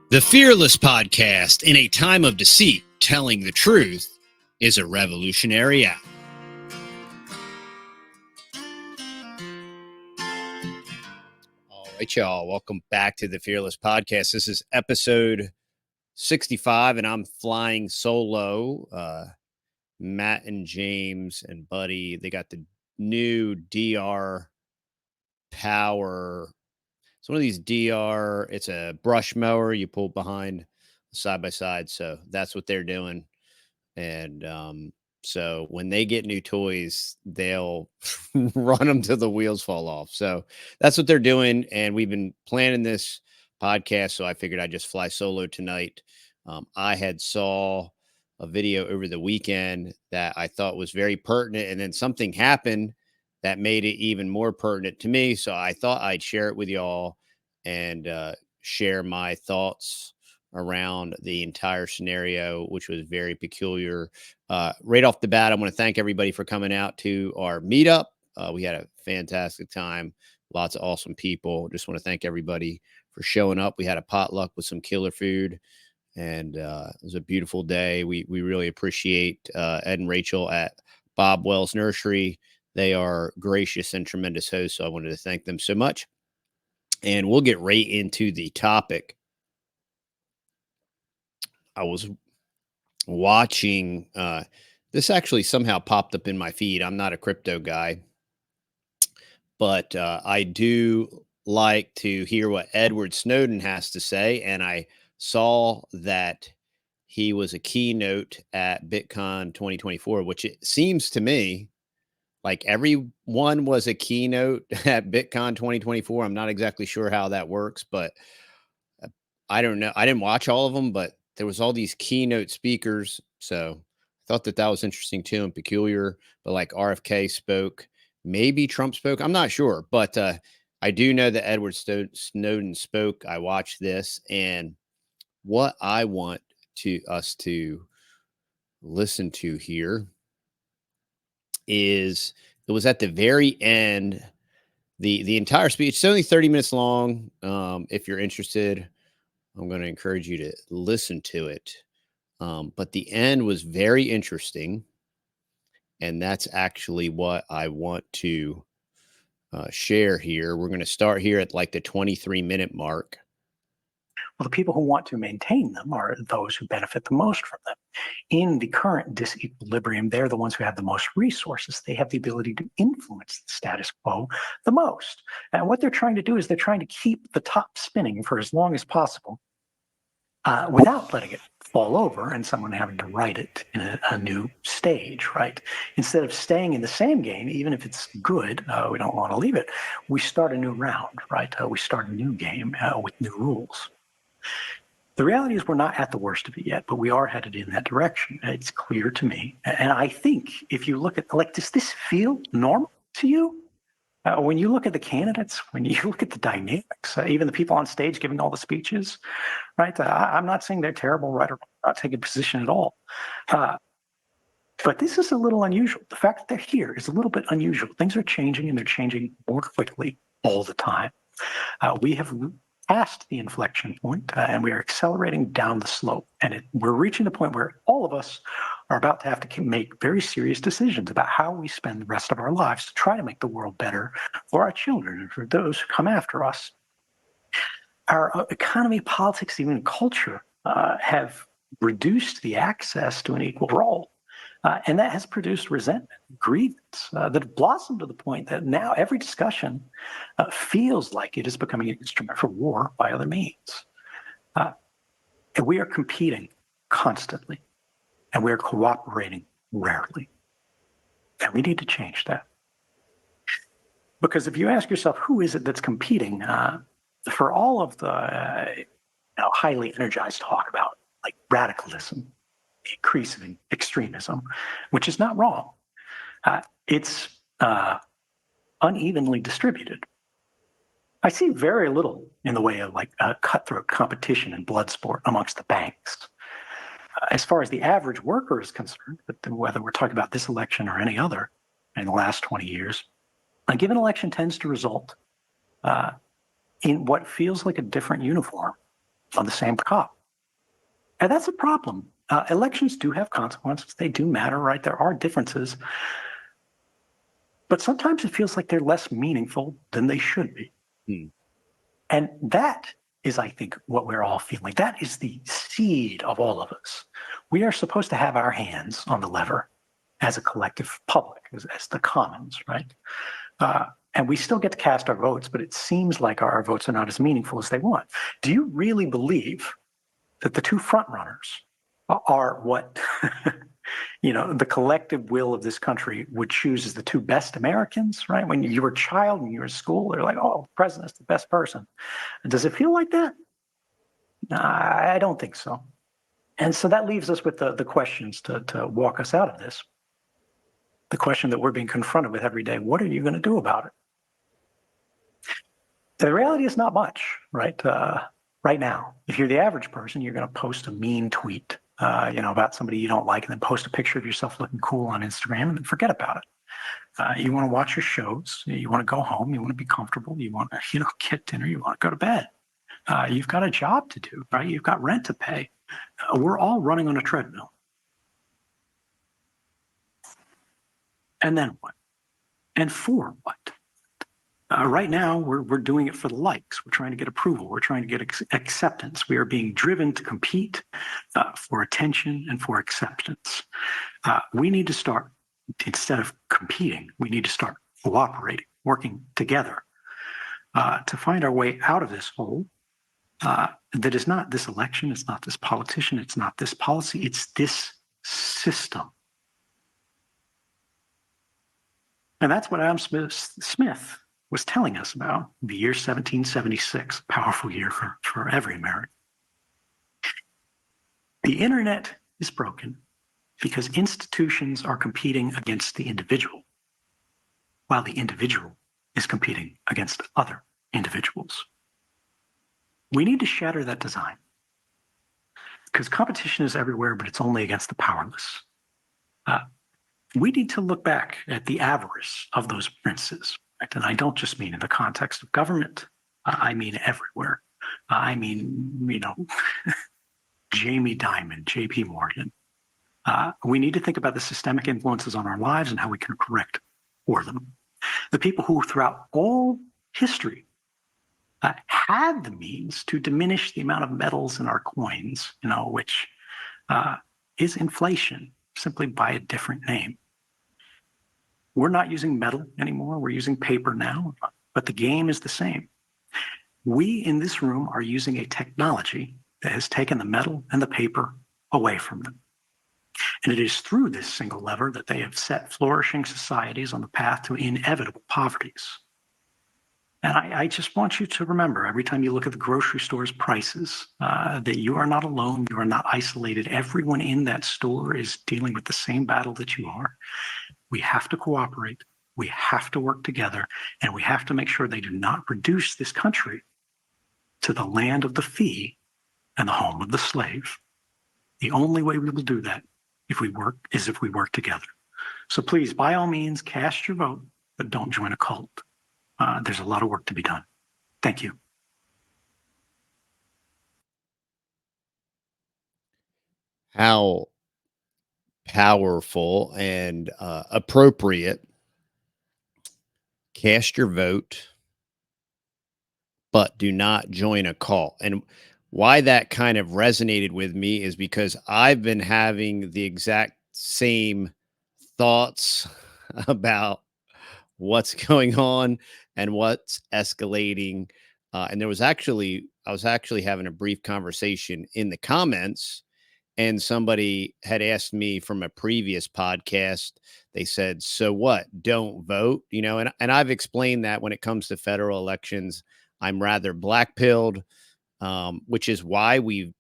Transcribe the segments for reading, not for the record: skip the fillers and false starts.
The Fearless Podcast, in a time of deceit, telling the truth, is a revolutionary act. All right, y'all. Welcome back to the Fearless Podcast. This is episode 65, and I'm flying solo. Matt and James and Buddy, they got the new DR Power. It's one of these DR, it's a brush mower you pull behind side by side. So that's what they're doing. And so when they get new toys, they'll run them till the wheels fall off. So that's what they're doing. And we've been planning this podcast. So I figured I'd just fly solo tonight. I had saw a video over the weekend that I thought was very pertinent. And then something happened that made it even more pertinent to me. So I thought I'd share it with y'all and share my thoughts around the entire scenario, which was very peculiar. Right off the bat, I want to thank everybody for coming out to our meetup. We had a fantastic time. Lots of awesome people. Just want to thank everybody for showing up. We had a potluck with some killer food, and it was a beautiful day. We really appreciate Ed and Rachel at Bob Wells Nursery. They are gracious and tremendous hosts, so I wanted to thank them so much. And we'll get right into the topic. I was watching, this actually somehow popped up in my feed. I'm not a crypto guy, but I do like to hear what Edward Snowden has to say. And I saw that he was a keynote at BitCon 2024, which it seems to me like everyone was a keynote at BitCon 2024. I'm not exactly sure how that works, but I don't know. I didn't watch all of them, but there was all these keynote speakers. So I thought that was interesting too and peculiar. But like RFK spoke, maybe Trump spoke. I'm not sure, but I do know that Edward Snowden spoke. I watched this, and what I want us to listen to here is it was at the very end. The entire speech, it's only 30 minutes long. If you're interested, I'm going to encourage you to listen to it. But the end was very interesting. And that's actually what I want to share here. We're going to start here at like the 23-minute mark. Well, the people who want to maintain them are those who benefit the most from them. In the current disequilibrium, they're the ones who have the most resources. They have the ability to influence the status quo the most. And what they're trying to do is they're trying to keep the top spinning for as long as possible without letting it fall over and someone having to write it in a new stage, right? Instead of staying in the same game, even if it's good, we don't want to leave it. We start a new round, right? We start a new game with new rules. The reality is we're not at the worst of it yet, but we are headed in that direction. It's clear to me. And I think if you look at, like, does this feel normal to you? When you look at the candidates, when you look at the dynamics, even the people on stage giving all the speeches, right? I'm not saying they're terrible, right, or not taking a position at all. But this is a little unusual. The fact that they're here is a little bit unusual. Things are changing, and they're changing more quickly all the time. We have past the inflection point, and we are accelerating down the slope. And we're reaching the point where all of us are about to have to make very serious decisions about how we spend the rest of our lives to try to make the world better for our children and for those who come after us. Our economy, politics, even culture have reduced the access to an equal role. And that has produced resentment, grievance that have blossomed to the point that now every discussion feels like it is becoming an instrument for war by other means. And we are competing constantly, and we are cooperating rarely. And we need to change that. Because if you ask yourself, who is it that's competing, for all of the highly energized talk about like radicalism, increase of extremism, which is not wrong. It's unevenly distributed. I see very little in the way of like cutthroat competition and blood sport amongst the banks. As far as the average worker is concerned, but whether we're talking about this election or any other in the last 20 years, a given election tends to result in what feels like a different uniform on the same cop. And that's a problem. Elections do have consequences. They do matter, right? There are differences. But sometimes it feels like they're less meaningful than they should be. Hmm. And that is, I think, what we're all feeling. That is the seed of all of us. We are supposed to have our hands on the lever as a collective public, as the commons, right? And we still get to cast our votes, but it seems like our votes are not as meaningful as they want. Do you really believe that the two front runners are what the collective will of this country would choose as the two best Americans, right? When you were a child and you were in school, they're like, oh, the president's the best person. Does it feel like that? I don't think so. And so that leaves us with the questions to walk us out of this. The question that we're being confronted with every day: what are you going to do about it? The reality is not much, right? Right now, if you're the average person, you're going to post a mean tweet, about somebody you don't like, and then post a picture of yourself looking cool on Instagram, and then forget about it. You want to watch your shows, you want to go home, you want to be comfortable, you want to, get dinner, you want to go to bed. You've got a job to do, right? You've got rent to pay. We're all running on a treadmill. And then what? And for what? Right now, we're doing it for the likes. We're trying to get approval. We're trying to get acceptance. We are being driven to compete for attention and for acceptance. We need to start, instead of competing, we need to start cooperating, working together to find our way out of this hole that is not this election, it's not this politician, it's not this policy, it's this system. And that's what Adam Smith was telling us about the year 1776, a powerful year for every American. The internet is broken because institutions are competing against the individual, while the individual is competing against other individuals. We need to shatter that design because competition is everywhere, but it's only against the powerless. We need to look back at the avarice of those princes. Right? And I don't just mean in the context of government. I mean everywhere. I mean, Jamie Dimon, JP Morgan. We need to think about the systemic influences on our lives and how we can correct for them. The people who throughout all history had the means to diminish the amount of metals in our coins, which is inflation, simply by a different name. We're not using metal anymore. We're using paper now, but the game is the same. We in this room are using a technology that has taken the metal and the paper away from them. And it is through this single lever that they have set flourishing societies on the path to inevitable poverties. And I just want you to remember, every time you look at the grocery store's prices, that you are not alone, you are not isolated. Everyone in that store is dealing with the same battle that you are. We have to cooperate, we have to work together, and we have to make sure they do not reduce this country to the land of the free and the home of the slave. The only way we will do that if we work together. So please, by all means, cast your vote, but don't join a cult. There's a lot of work to be done. Thank you. How powerful and appropriate. Cast your vote, but do not join a cult. And why that kind of resonated with me is because I've been having the exact same thoughts about what's going on and what's escalating. And I was actually having a brief conversation in the comments, and somebody had asked me from a previous podcast. They said, so what? Don't vote, and I've explained that when it comes to federal elections, I'm rather black-pilled, which is why we've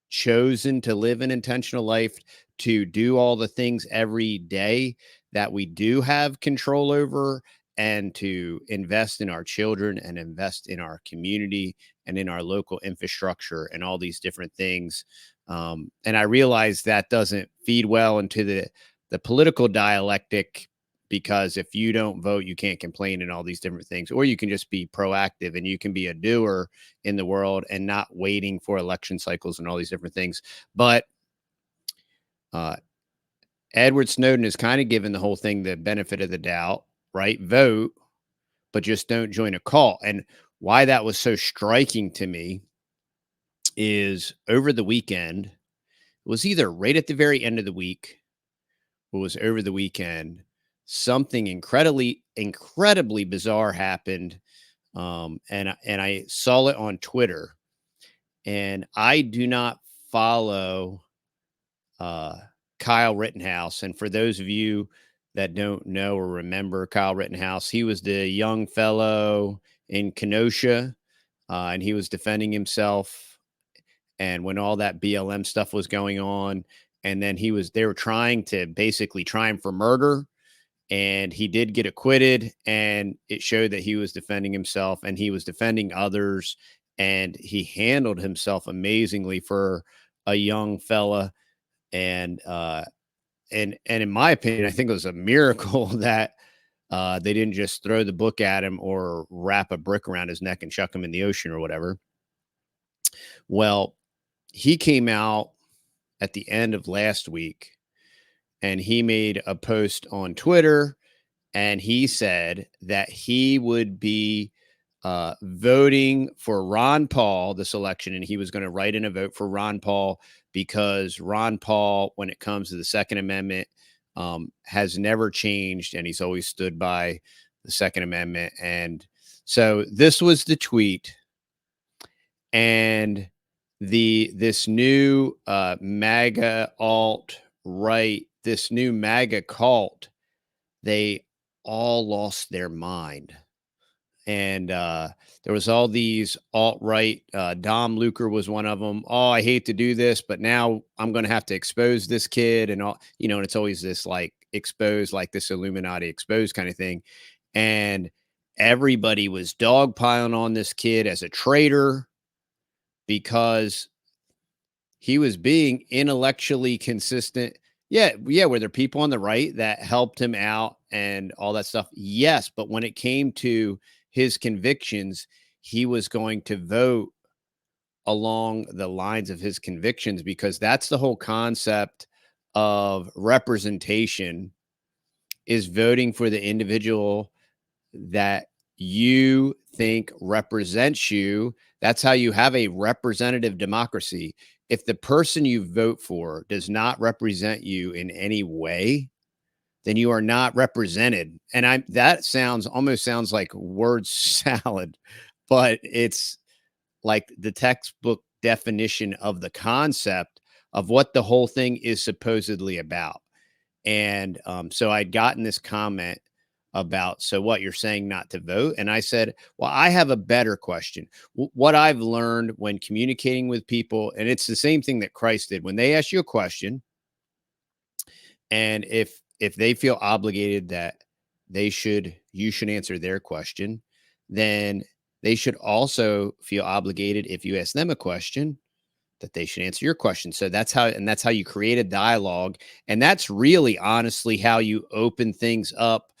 chosen to live an intentional life, to do all the things every day that we do have control over, and to invest in our children and invest in our community and in our local infrastructure and all these different things. And I realize that doesn't feed well into the political dialectic because if you don't vote, you can't complain and all these different things, or you can just be proactive and you can be a doer in the world and not waiting for election cycles and all these different things. But Edward Snowden is kind of given the whole thing the benefit of the doubt, right? Vote, but just don't join a cult. And why that was so striking to me is over the weekend, it was either right at the very end of the week or was over the weekend, something incredibly bizarre happened. And I saw it on Twitter, and I do not follow Kyle Rittenhouse. And for those of you that don't know or remember Kyle Rittenhouse, he was the young fellow in Kenosha, and he was defending himself. And when all that BLM stuff was going on, and then they were trying to basically try him for murder, and he did get acquitted, and it showed that he was defending himself and he was defending others, and he handled himself amazingly for a young fella. And in my opinion, I think it was a miracle that they didn't just throw the book at him or wrap a brick around his neck and chuck him in the ocean or whatever. Well, he came out at the end of last week and he made a post on Twitter, and he said that he would be voting for Ron Paul this election, and he was going to write in a vote for Ron Paul because Ron Paul, when it comes to the Second Amendment, has never changed, and he's always stood by the Second Amendment. And so this was the tweet, and this new MAGA alt-right, this new MAGA cult, they all lost their mind. And there was all these alt-right. Dom Luker was one of them. Oh, I hate to do this, but now I'm going to have to expose this kid and all, and it's always this like expose, like this Illuminati expose kind of thing. And everybody was dogpiling on this kid as a traitor because he was being intellectually consistent. Yeah. Were there people on the right that helped him out and all that stuff? Yes. But when it came to his convictions, he was going to vote along the lines of his convictions, because that's the whole concept of representation, is voting for the individual that you think represents you. That's how you have a representative democracy. If the person you vote for does not represent you in any way, then you are not represented. And that almost sounds like word salad, but it's like the textbook definition of the concept of what the whole thing is supposedly about. And so I'd gotten this comment about, so what, you're saying not to vote? And I said, well, I have a better question. What I've learned when communicating with people, and it's the same thing that Christ did when they ask you a question, and if they feel obligated that you should answer their question, then they should also feel obligated, if you ask them a question, that they should answer your question. So that's how you create a dialogue. And that's really honestly how you open things up,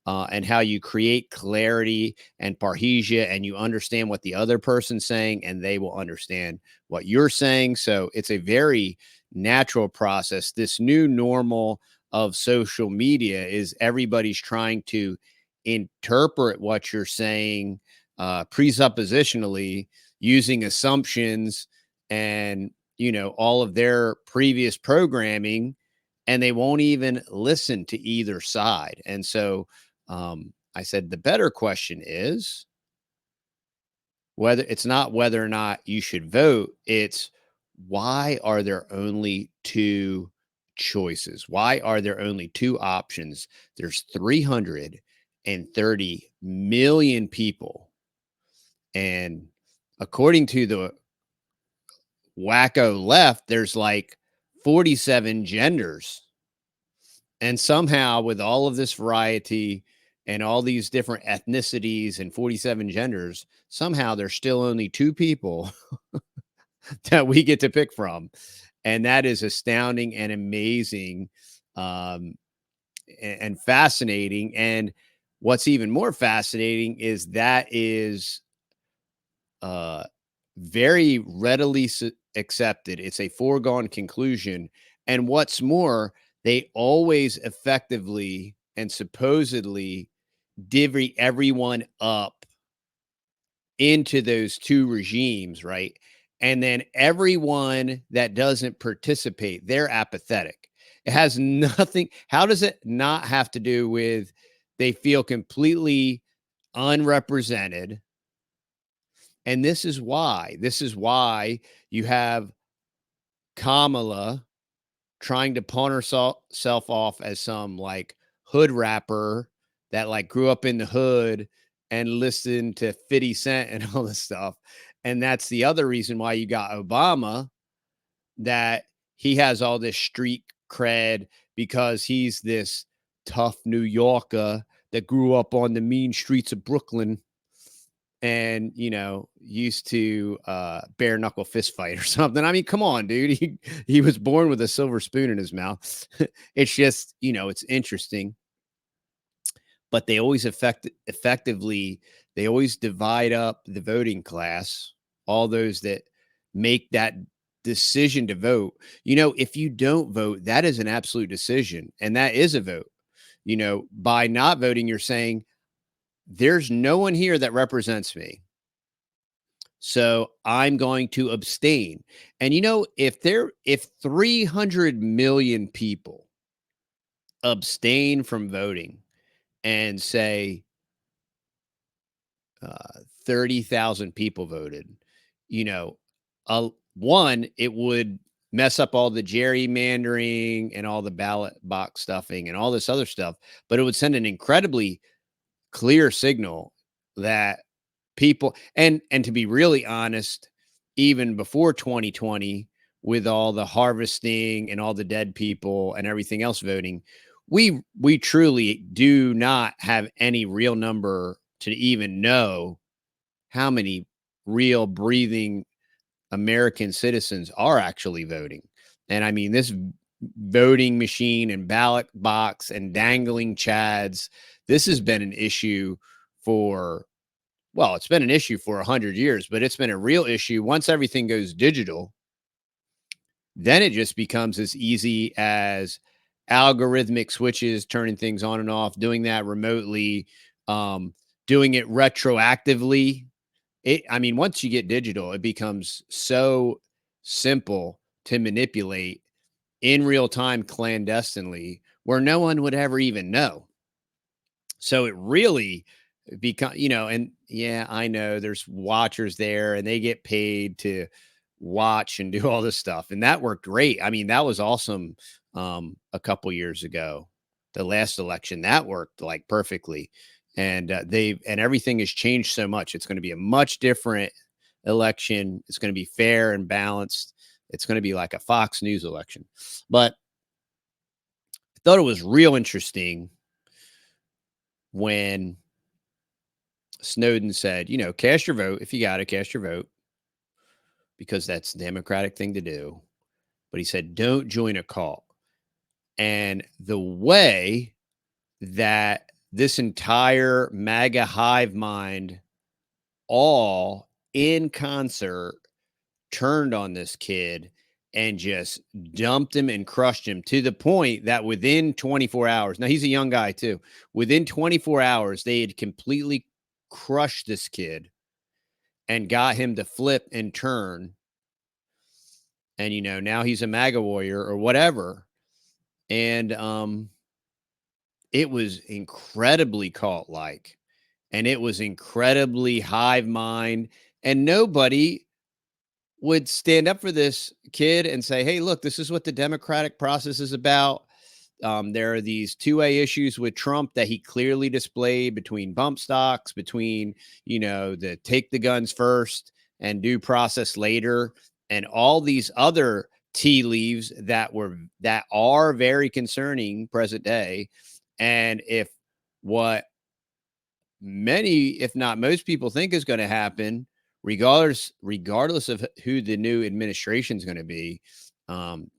and how you create clarity and parrhesia, and you understand what the other person's saying and they will understand what you're saying. So it's a very natural process. This new normal of social media is everybody's trying to interpret what you're saying presuppositionally, using assumptions and all of their previous programming, and they won't even listen to either side. And so I said the better question is whether or not you should vote, it's why are there only two choices? Why are there only two options? There's 330 million people, and according to the wacko left, there's like 47 genders. And somehow, with all of this variety and all these different ethnicities and 47 genders, somehow there's still only two people that we get to pick from. And that is astounding and amazing. and fascinating. And what's even more fascinating is that is very readily accepted. It's a foregone conclusion. And what's more, they always effectively and supposedly divvy everyone up into those two regimes, right? And then everyone that doesn't participate, they're apathetic. It has nothing. How does it not have to do with they feel completely unrepresented? And this is why. This is why you have Kamala trying to pawn herself off as some like hood rapper that like grew up in the hood and listened to 50 Cent and all this stuff. And that's the other reason why you got Obama, that he has all this street cred because he's this tough New Yorker that grew up on the mean streets of Brooklyn and, you know, used to bare knuckle fist fight or something. I mean, come on, dude. He was born with a silver spoon in his mouth. It's just, you know, it's interesting. But they always effectively, they always divide up the voting class, all those that make that decision to vote. You know, if you don't vote, that is an absolute decision. And that is a vote. You know, by not voting, you're saying, there's no one here that represents me. So I'm going to abstain. And you know, if 300 million people abstain from voting and say 30,000 people voted, you know, one, it would mess up all the gerrymandering and all the ballot box stuffing and all this other stuff, but it would send an incredibly clear signal that people, and to be really honest, even before 2020, with all the harvesting and all the dead people and everything else voting, we truly do not have any real number to even know how many real breathing American citizens are actually voting. And I mean, this voting machine and ballot box and dangling chads, this has been an issue for, well, it's been an issue for 100 years, but it's been a real issue. Once everything goes digital, then it just becomes as easy as algorithmic switches, turning things on and off, doing that remotely, doing it retroactively. I mean, once you get digital, it becomes so simple to manipulate in real time clandestinely where no one would ever even know. So it really become, you know, and yeah, I know there's watchers there and they get paid to watch and do all this stuff. And that worked great. I mean, that was awesome. A couple years ago, the last election, that worked like perfectly. And and everything has changed so much. It's going to be a much different election. It's going to be fair and balanced. It's going to be like a Fox News election. But I thought it was real interesting when Snowden said, you know, cast your vote. If you got to cast your vote, because that's the Democratic thing to do. But he said, don't join a cult. And the way that this entire MAGA hive mind, all in concert, turned on this kid and just dumped him and crushed him to the point that within 24 hours, now he's a young guy too, within 24 hours, they had completely crushed this kid and got him to flip and turn. And, you know, now he's a MAGA warrior or whatever. And it was incredibly cult like, and it was incredibly hive mind. And nobody would stand up for this kid and say, hey, look, this is what the democratic process is about. There are these two-way issues with Trump that he clearly displayed between bump stocks, between, you know, the take the guns first and due process later, and all these other tea leaves that are very concerning present day. And if what many, if not most people think is going to happen, regardless of who the new administration is going to be,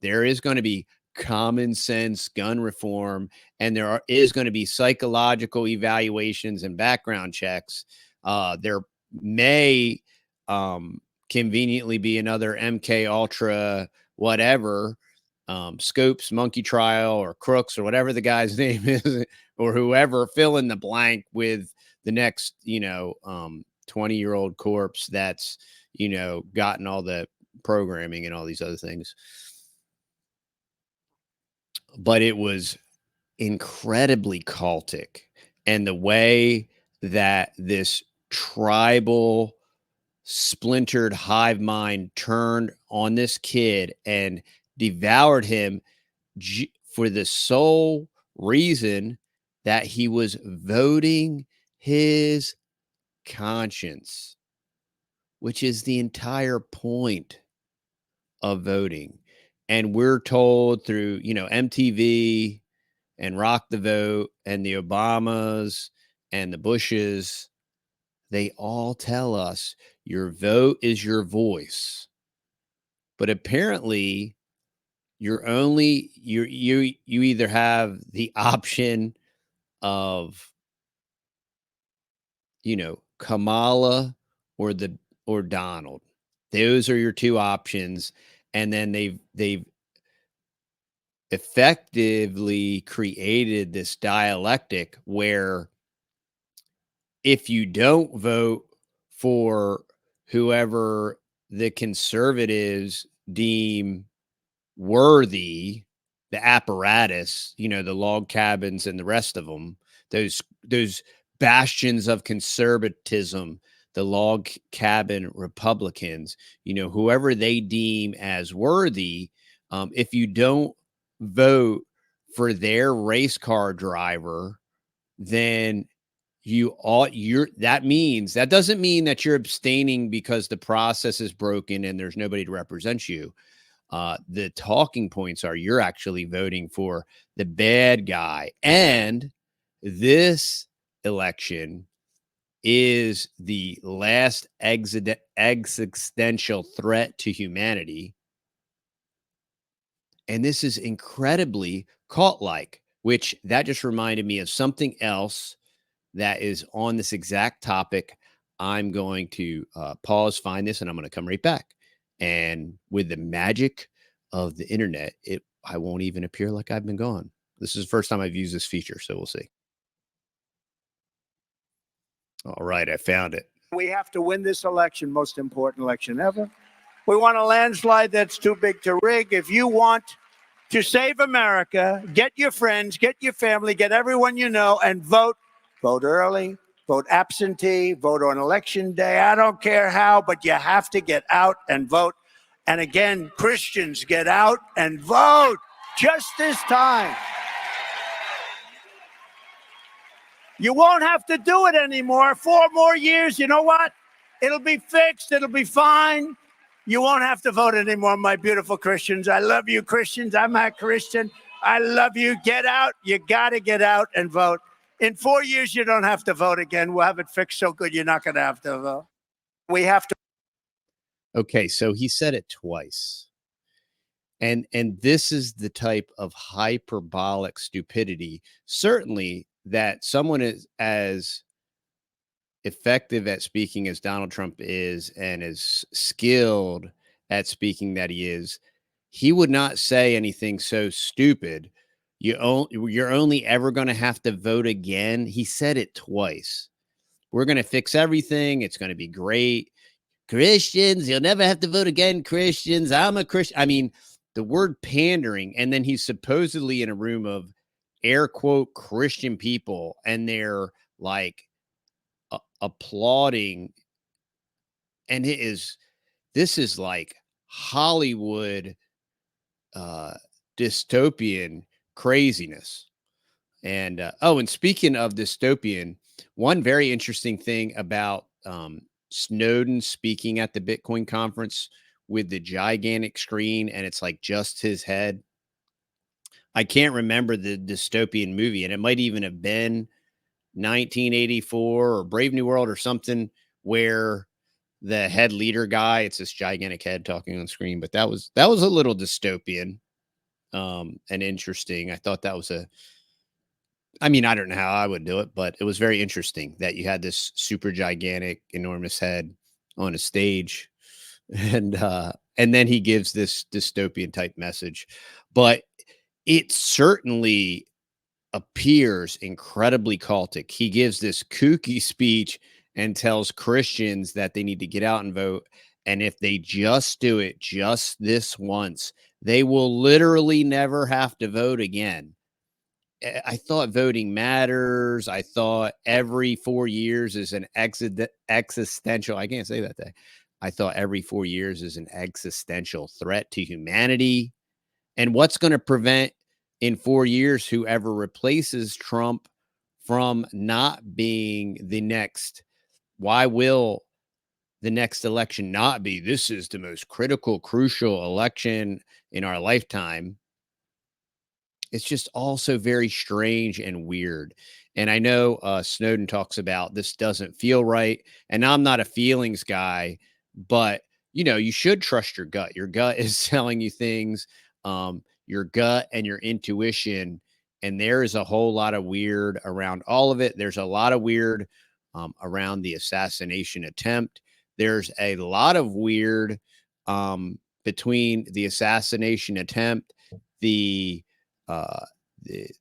there is going to be common sense gun reform, and is going to be psychological evaluations and background checks. There may conveniently be another MK Ultra, whatever, Scopes, Monkey Trial, or Crooks, or whatever the guy's name is, or whoever, fill in the blank with the next, 20-year-old corpse that's, gotten all the programming and all these other things. But it was incredibly cultic. And the way that this tribal, splintered hive mind turned on this kid and devoured him for the sole reason that he was voting his conscience, which is the entire point of voting. And we're told through, MTV and Rock the Vote and the Obamas and the Bushes, they all tell us your vote is your voice. But apparently you either have the option of, Kamala or Donald. Those are your two options. And then they've effectively created this dialectic where if you don't vote for whoever the conservatives deem worthy, the apparatus, the log cabins and the rest of them, those bastions of conservatism, the log cabin Republicans, whoever they deem as worthy, if you don't vote for their race car driver, then that doesn't mean that you're abstaining because the process is broken and there's nobody to represent you. The talking points are you're actually voting for the bad guy. And this election is the last existential threat to humanity. And this is incredibly cult-like, which that just reminded me of something else that is on this exact topic. I'm going to pause, find this, and I'm going to come right back. And with the magic of the internet, I won't even appear like I've been gone. This is the first time I've used this feature, so we'll see. All right, I found it. We have to win this election, most important election ever. We want a landslide that's too big to rig. If you want to save America, get your friends, get your family, get everyone you know, and vote. Vote early, vote absentee, vote on election day. I don't care how, but you have to get out and vote. And again, Christians, get out and vote just this time. You won't have to do it anymore. 4 more years, you know what? It'll be fixed. It'll be fine. You won't have to vote anymore, my beautiful Christians. I love you, Christians. I'm a Christian. I love you. Get out. You got to get out and vote. In 4 years, you don't have to vote again. We'll have it fixed so good you're not going to have to vote. We have to. Okay, so he said it twice. And this is the type of hyperbolic stupidity, certainly, that someone is as effective at speaking as Donald Trump is and as skilled at speaking that he is, he would not say anything so stupid. You're only ever going to have to vote again. He said it twice. We're going to fix everything. It's going to be great. Christians, you'll never have to vote again. Christians, I'm a Christian. I mean, the word pandering. And then he's supposedly in a room of air quote Christian people, and they're like applauding. And this is like Hollywood dystopian craziness. And and speaking of dystopian, one very interesting thing about Snowden speaking at the Bitcoin conference with the gigantic screen, and it's like just his head. I can't remember the dystopian movie, and it might even have been 1984 or Brave New World or something, where the head leader guy, it's this gigantic head talking on screen. But that was a little dystopian. and interesting. I thought that was I mean, I don't know how I would do it, but it was very interesting that you had this super gigantic, enormous head on a stage, and then he gives this dystopian type message. But it certainly appears incredibly cultic. He gives this kooky speech and tells Christians that they need to get out and vote. And if they just do it just this once, they will literally never have to vote again. I thought voting matters. I thought every 4 years is an existential. I can't say that day. I thought every 4 years is an existential threat to humanity. And what's going to prevent in 4 years whoever replaces Trump from not being the next? Why will the next election not be? This is the most critical, crucial election in our lifetime. It's just also very strange and weird. And I know Snowden talks about this doesn't feel right. And I'm not a feelings guy, but you should trust your gut. Your gut is telling you things, your gut and your intuition. And there is a whole lot of weird around all of it. There's a lot of weird around the assassination attempt. There's a lot of weird between the assassination attempt, the uh,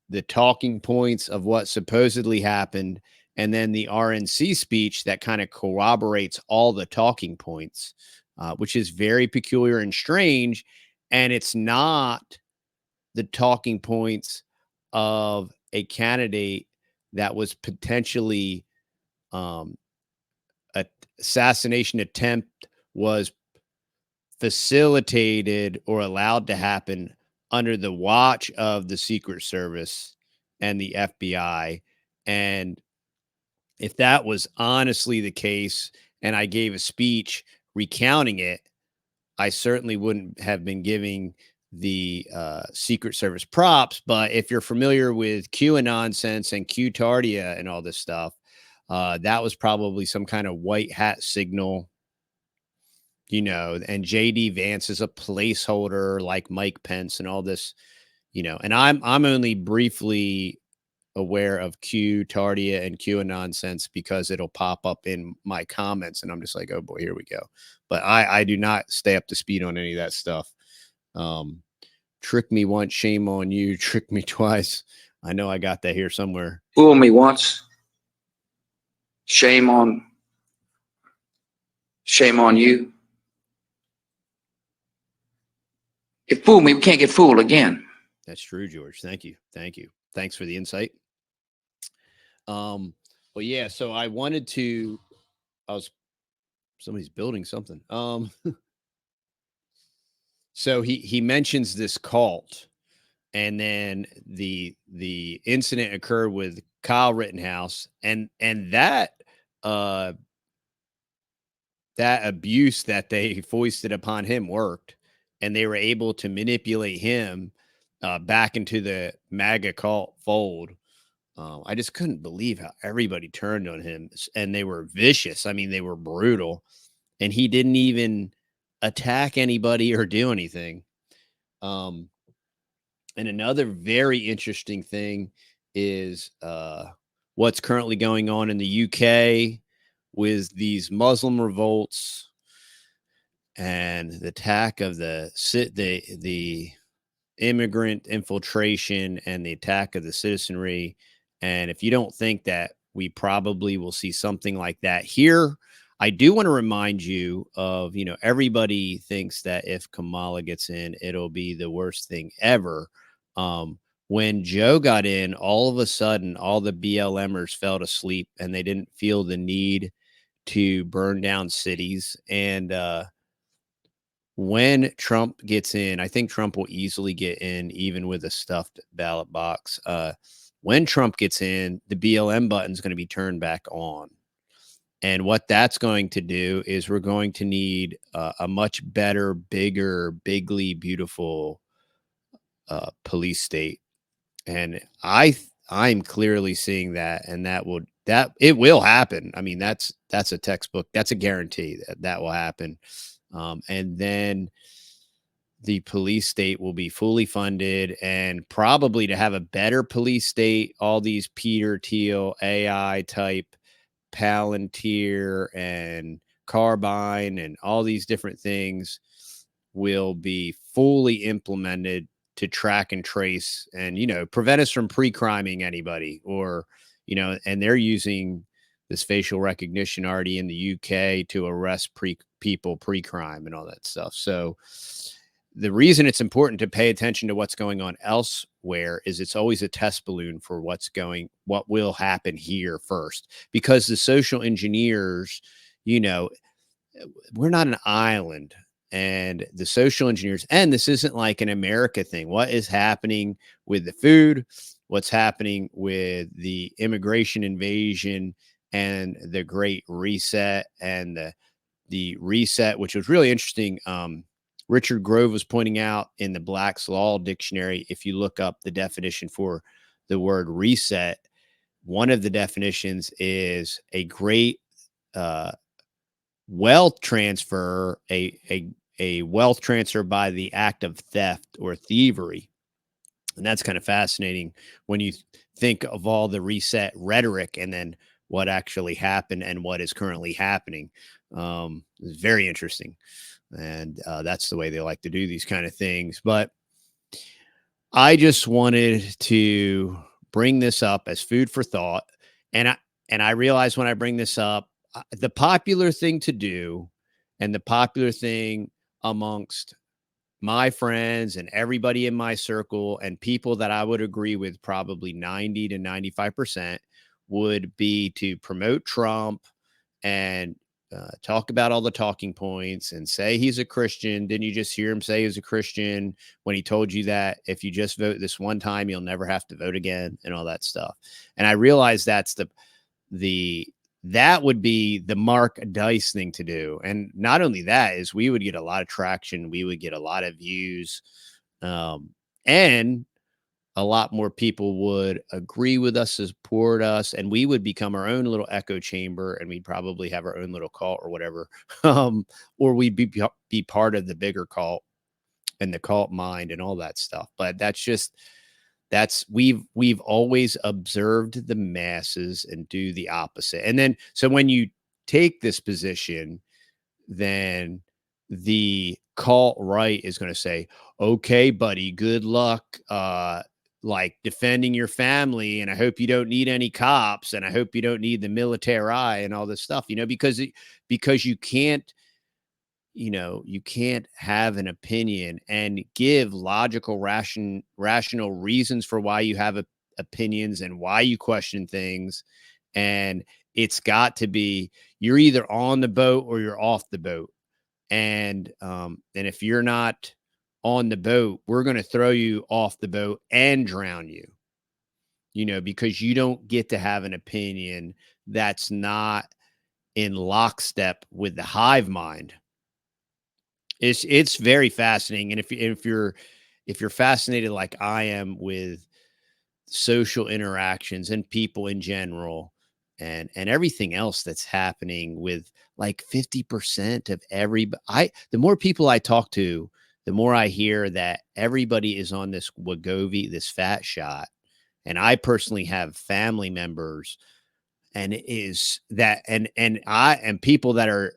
the talking points of what supposedly happened, and then the RNC speech that kind of corroborates all the talking points, which is very peculiar and strange. And it's not the talking points of a candidate that was potentially um, assassination attempt was facilitated or allowed to happen under the watch of the Secret Service and the FBI. And if that was honestly the case, and I gave a speech recounting it, I certainly wouldn't have been giving the Secret Service props. But if you're familiar with QAnon sense and Q-Tardia and all this stuff, that was probably some kind of white hat signal, and JD Vance is a placeholder like Mike Pence and all this, and I'm only briefly aware of Q-Tardia and QAnon sense because it'll pop up in my comments and I'm just like, oh boy, here we go. But I do not stay up to speed on any of that stuff. Trick me once, shame on you. Trick me twice. I know I got that here somewhere. Fool me once, shame on you. If fool me, we can't get fooled again. That's true, George. Thank you. Thanks for the insight. Well, yeah, so somebody's building something. So he mentions this cult, and then the incident occurred with Kyle Rittenhouse, and that that abuse that they foisted upon him worked, and they were able to manipulate him back into the MAGA cult fold. I just couldn't believe how everybody turned on him, and they were vicious. I mean, they were brutal, and he didn't even attack anybody or do anything. And another very interesting thing is what's currently going on in the UK with these Muslim revolts and the attack of the immigrant infiltration and the attack of the citizenry. And if you don't think that we probably will see something like that here, I do want to remind you of, everybody thinks that if Kamala gets in, it'll be the worst thing ever. When Joe got in, all of a sudden, all the BLMers fell asleep and they didn't feel the need to burn down cities. And when Trump gets in, I think Trump will easily get in, even with a stuffed ballot box. When Trump gets in, the BLM button is going to be turned back on. And what that's going to do is we're going to need a much better, bigger, bigly beautiful police state. And I'm clearly seeing that, and that it will happen. I mean, that's a textbook. That's a guarantee that will happen. And then the police state will be fully funded, and probably to have a better police state, all these Peter Thiel AI type Palantir and Carbine and all these different things will be fully implemented to track and trace and, prevent us from pre-criming anybody, or, and they're using this facial recognition already in the UK to arrest people pre-crime and all that stuff. So the reason it's important to pay attention to what's going on elsewhere is it's always a test balloon for what will happen here first, because the social engineers, we're not an island, and the social engineers, and this isn't like an America thing. What is happening with the food? What's happening with the immigration invasion and the Great Reset and the reset, which was really interesting. Richard Grove was pointing out in the Black's Law Dictionary, if you look up the definition for the word reset, one of the definitions is a great wealth transfer, a wealth transfer by the act of theft or thievery. And that's kind of fascinating when you think of all the reset rhetoric and then what actually happened and what is currently happening. It's very interesting. And that's the way they like to do these kind of things. But I just wanted to bring this up as food for thought. And I realize when I bring this up, the popular thing to do, and the popular thing amongst my friends and everybody in my circle and people that I would agree with, probably 90 to 95%, would be to promote Trump and talk about all the talking points and say he's a Christian. Didn't you just hear him say he's a Christian when he told you that if you just vote this one time, you'll never have to vote again, and all that stuff? And I realize that's that would be the Mark Dice thing to do. And not only that, is we would get a lot of traction. We would get a lot of views, and a lot more people would agree with us, support us, and we would become our own little echo chamber, and we'd probably have our own little cult or whatever. Or we'd be part of the bigger cult and the cult mind and all that stuff. But we've always observed the masses and do the opposite. And then, so when you take this position, then the cult right is going to say, okay, buddy, good luck, like defending your family. And I hope you don't need any cops. And I hope you don't need the military and all this stuff, because you can't, you can't have an opinion and give logical, rational reasons for why you have opinions and why you question things. And it's got to be, you're either on the boat or you're off the boat. And if you're not on the boat, we're going to throw you off the boat and drown you, because you don't get to have an opinion that's not in lockstep with the hive mind. It's very fascinating. And if you're fascinated like I am with social interactions and people in general, and everything else that's happening with like 50% of the more people I talk to, the more I hear that everybody is on this Wegovy, this fat shot. And I personally have family members, and it is that, and people that are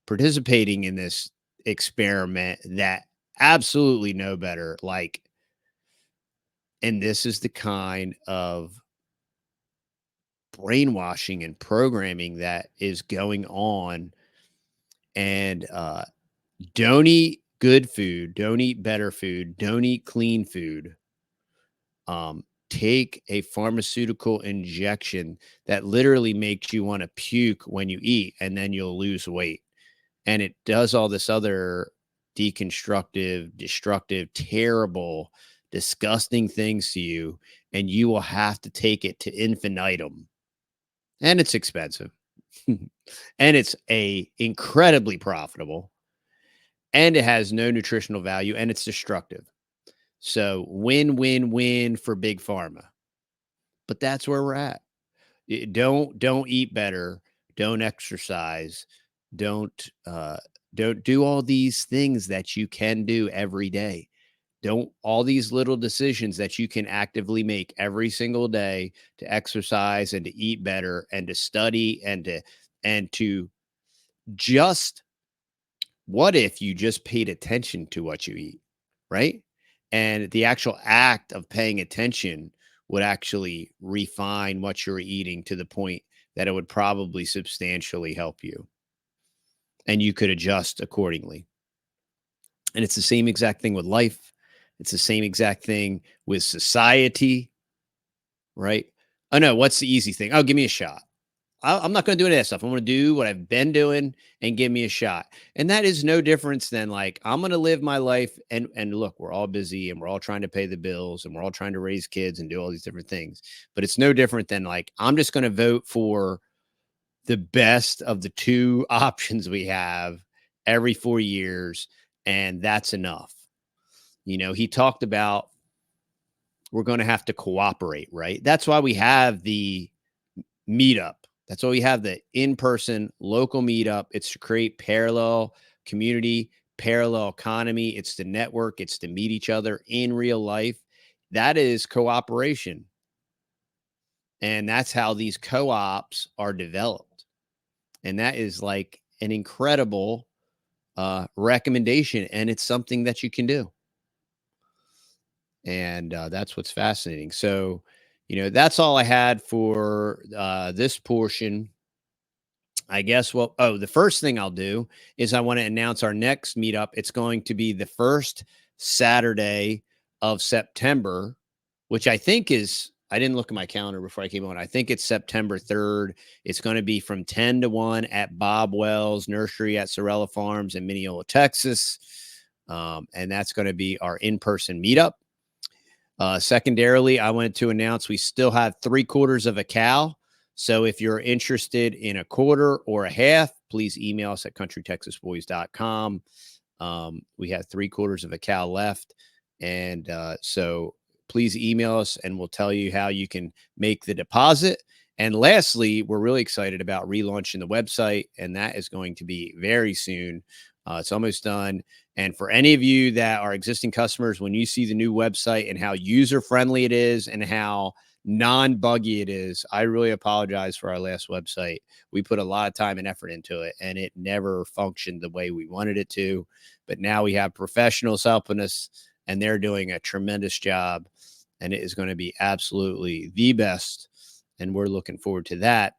participating in this experiment that absolutely know better. And this is the kind of brainwashing and programming that is going on. And don't eat good food, don't eat better food, don't eat clean food. Take a pharmaceutical injection that literally makes you want to puke when you eat, and then you'll lose weight. And it does all this other deconstructive, destructive, terrible, disgusting things to you, and you will have to take it to infinitum. And it's expensive. And it's incredibly profitable. And it has no nutritional value, and it's destructive. So win for big pharma. But that's where we're at. Don't eat better. Don't exercise. Don't Don't do all these things that you can do every day. Don't all these little decisions that you can actively make every single day to exercise and to eat better and to study and to just, what if you just paid attention to what you eat, right? And the actual act of paying attention would actually refine what you're eating to the point that it would probably substantially help you. And you could adjust accordingly. And it's the same exact thing with life. It's the same exact thing with society, right? Oh, no, what's the easy thing? Oh, give me a shot. I'm not going to do any of that stuff. I'm going to do what I've been doing and give me a shot. And that is no difference than like, I'm going to live my life. And look, we're all busy and we're all trying to pay the bills and we're all trying to raise kids and do all these different things. But it's no different than like, I'm just going to vote for the best of the two options we have every 4 years. And that's enough. You know, he talked about we're going to have to cooperate, right? That's why we have the meetup. That's why we have the in-person local meetup. It's to create parallel community, parallel economy. It's to network. It's to meet each other in real life. That is cooperation. And that's how these co-ops are developed. And that is like an incredible recommendation. And it's something that you can do. And that's what's fascinating. So, you know, that's all I had for this portion. I guess, well, the first thing I'll do is I want to announce our next meetup. It's going to be the first Saturday of September, which I think is, I didn't look at my calendar before I came on. I think it's September 3rd. It's going to be from 10 to 1 at Bob Wells Nursery at Sorella Farms in Mineola, Texas. And that's going to be our in-person meetup. Secondarily, I wanted to announce we still have 3/4 of a cow. So if you're interested in a quarter or a half, please email us at countrytexasboys.com. We have 3/4 of a cow left. And so please email us and we'll tell you how you can make the deposit. And lastly, we're really excited about relaunching the website, and that is going to be very soon. It's almost done. And for any of you that are existing customers, when you see the new website and how user-friendly it is and how non-buggy it is, I really apologize for our last website. We put a lot of time and effort into it, and it never functioned the way we wanted it to. But now we have professionals helping us, and they're doing a tremendous job, and it is going to be absolutely the best. And we're looking forward to that.